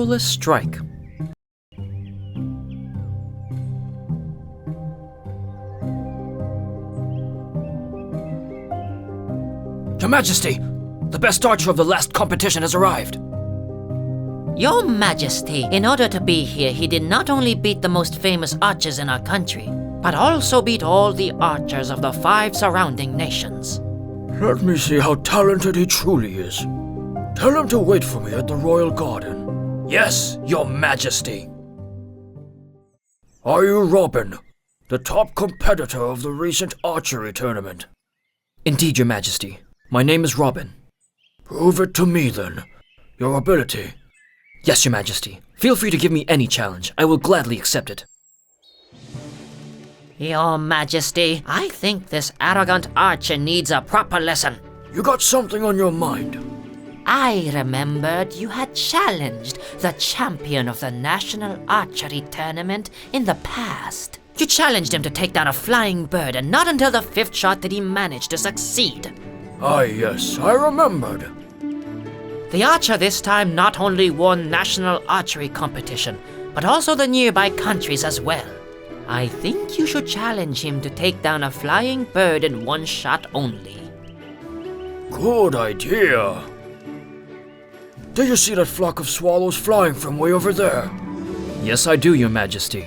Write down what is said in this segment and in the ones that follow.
Arrowless strike. Your Majesty, the best archer of the last competition has arrived. Your Majesty, in order to be here, he did not only beat the most famous archers in our country, but also beat all the archers of the 5 surrounding nations. Let me see how talented he truly is. Tell him to wait for me at the royal garden. Yes, Your Majesty. Are you Robin, the top competitor of the recent archery tournament? Indeed, Your Majesty. My name is Robin. Prove it to me then. Your ability. Yes, Your Majesty. Feel free to give me any challenge. I will gladly accept it. Your Majesty, I think this arrogant archer needs a proper lesson. You got something on your mind. I remembered you had challenged the champion of the National Archery Tournament in the past. You challenged him to take down a flying bird, and not until the 5th shot did he manage to succeed. Ah, yes, I remembered. The archer this time not only won national archery competition, but also the nearby countries as well. I think you should challenge him to take down a flying bird in 1 shot only. Good idea. Do you see that flock of swallows flying from way over there? Yes, I do, Your Majesty.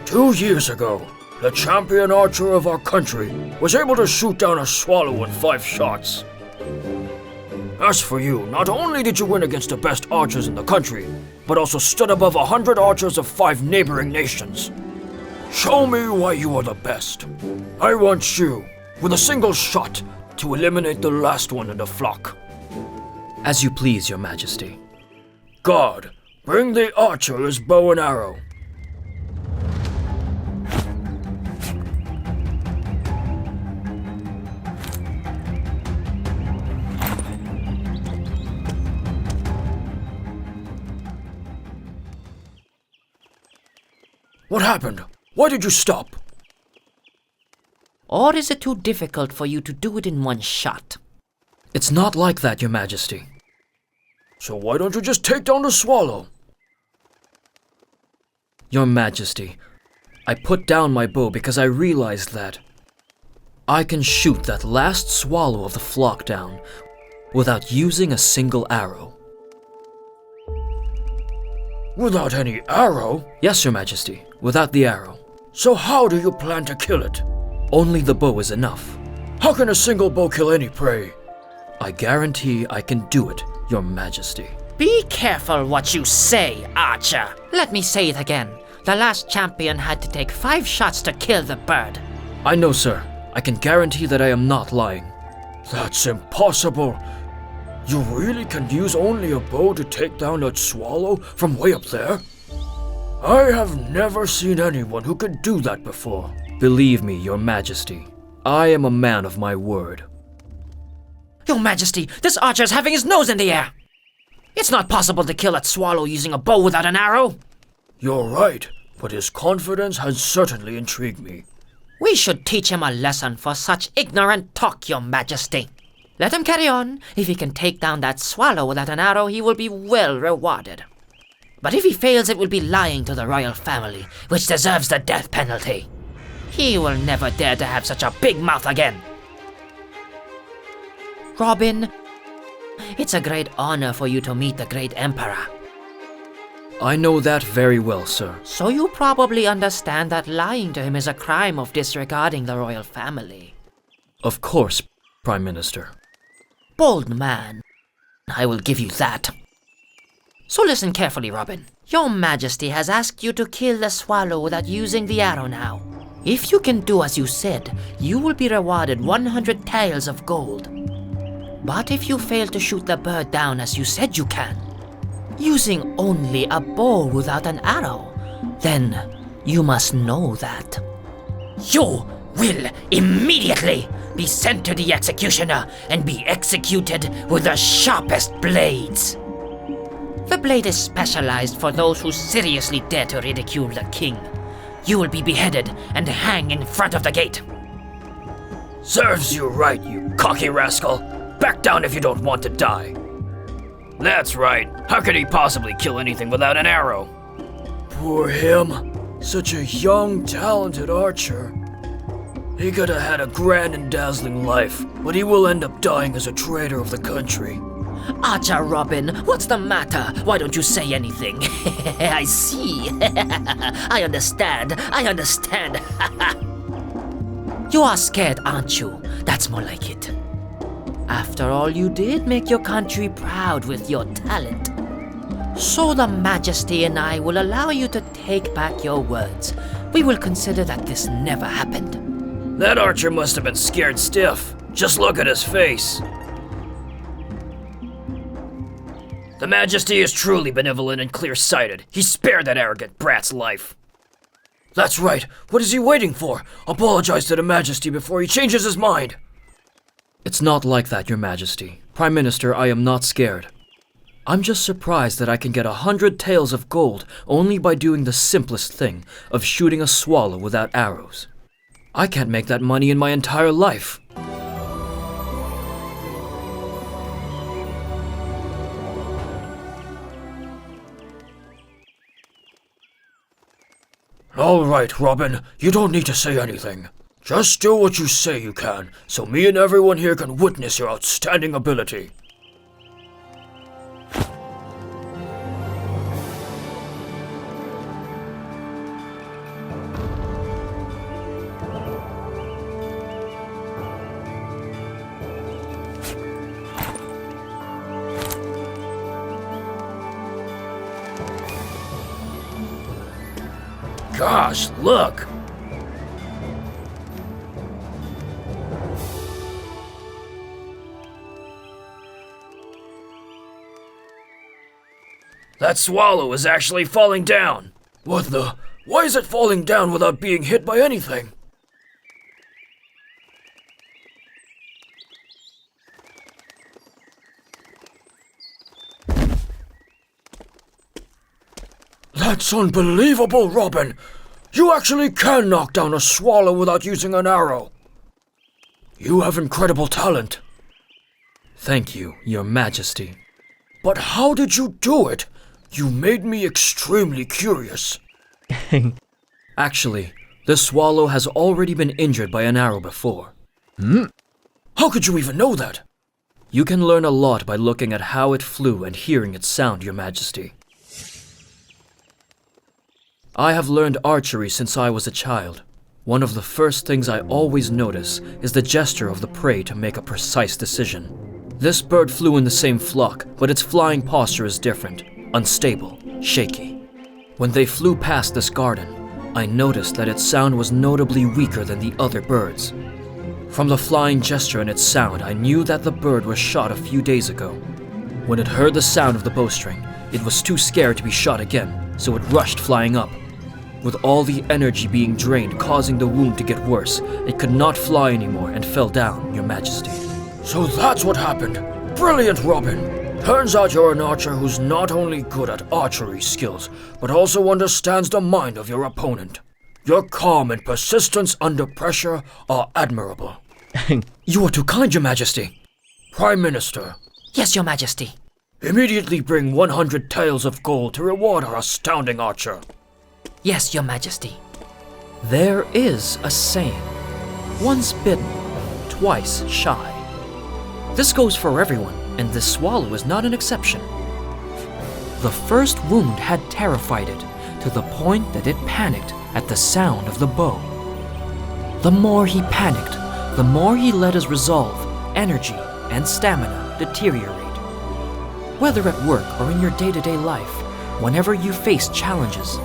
2 years ago, the champion archer of our country was able to shoot down a swallow in 5 shots. As for you, not only did you win against the best archers in the country, but also stood above 100 archers of 5 neighboring nations. Show me why you are the best. I want you, with a single shot, to eliminate the last one in the flock. As you please, Your Majesty. Guard, bring the archer his bow and arrow. What happened? Why did you stop? Or is it too difficult for you to do it in 1 shot? It's not like that, Your Majesty. So why don't you just take down the swallow? Your Majesty, I put down my bow because I realized that I can shoot that last swallow of the flock down without using a single arrow. Without any arrow? Yes, Your Majesty, without the arrow. So how do you plan to kill it? Only the bow is enough. How can a single bow kill any prey? I guarantee I can do it, Your Majesty. Be careful what you say, archer. Let me say it again. The last champion had to take 5 shots to kill the bird. I know, sir. I can guarantee that I am not lying. That's impossible. You really can use only a bow to take down that swallow from way up there? I have never seen anyone who could do that before. Believe me, Your Majesty, I am a man of my word. Your Majesty, this archer is having his nose in the air. It's not possible to kill that swallow using a bow without an arrow. You're right, but his confidence has certainly intrigued me. We should teach him a lesson for such ignorant talk, Your Majesty. Let him carry on. If he can take down that swallow without an arrow, he will be well rewarded. But if he fails, it will be lying to the royal family, which deserves the death penalty. He will never dare to have such a big mouth again. Robin, it's a great honor for you to meet the great emperor. I know that very well, sir. So you probably understand that lying to him is a crime of disregarding the royal family. Of course, Prime Minister. Bold man. I will give you that. So listen carefully, Robin. Your Majesty has asked you to kill the swallow without using the arrow now. If you can do as you said, you will be rewarded 100 taels of gold. But if you fail to shoot the bird down as you said you can, using only a bow without an arrow, then you must know that you will immediately be sent to the executioner and be executed with the sharpest blades. The blade is specialized for those who seriously dare to ridicule the king. You will be beheaded and hang in front of the gate. Serves you right, you cocky rascal. Back down if you don't want to die. That's right. How could he possibly kill anything without an arrow? Poor him. Such a young, talented archer. He could have had a grand and dazzling life, but he will end up dying as a traitor of the country. Archer Robin, what's the matter? Why don't you say anything? I see. I understand. You are scared, aren't you? That's more like it. After all, you did make your country proud with your talent. So the Majesty and I will allow you to take back your words. We will consider that this never happened. That archer must have been scared stiff. Just look at his face. The Majesty is truly benevolent and clear-sighted. He spared that arrogant brat's life. That's right. What is he waiting for? Apologize to the Majesty before he changes his mind. It's not like that, Your Majesty. Prime Minister, I am not scared. I'm just surprised that I can get 100 taels of gold only by doing the simplest thing of shooting a swallow without arrows. I can't make that money in my entire life. All right, Robin. You don't need to say anything. Just do what you say you can, so me and everyone here can witness your outstanding ability. Gosh, look! That swallow is actually falling down. What the? Why is it falling down without being hit by anything? That's unbelievable, Robin! You actually can knock down a swallow without using an arrow. You have incredible talent. Thank you, Your Majesty. But how did you do it? You made me extremely curious. Actually, this swallow has already been injured by an arrow before. How could you even know that? You can learn a lot by looking at how it flew and hearing its sound, Your Majesty. I have learned archery since I was a child. One of the first things I always notice is the gesture of the prey to make a precise decision. This bird flew in the same flock, but its flying posture is different, unstable, shaky. When they flew past this garden, I noticed that its sound was notably weaker than the other birds. From the flying gesture and its sound, I knew that the bird was shot a few days ago. When it heard the sound of the bowstring, it was too scared to be shot again, so it rushed flying up. With all the energy being drained, causing the wound to get worse, it could not fly anymore and fell down, Your Majesty. So that's what happened. Brilliant, Robin. Turns out you're an archer who's not only good at archery skills, but also understands the mind of your opponent. Your calm and persistence under pressure are admirable. You are too kind, Your Majesty. Prime Minister, Yes, Your Majesty. immediately bring 100 taels of gold to reward our astounding archer. Yes, Your Majesty. There is a saying, once bitten, twice shy. This goes for everyone, and this swallow is not an exception. The first wound had terrified it to the point that it panicked at the sound of the bow. The more he panicked, the more he let his resolve, energy, and stamina deteriorate. Whether at work or in your day-to-day life, whenever you face challenges,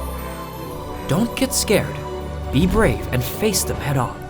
don't get scared. Be brave and face them head on.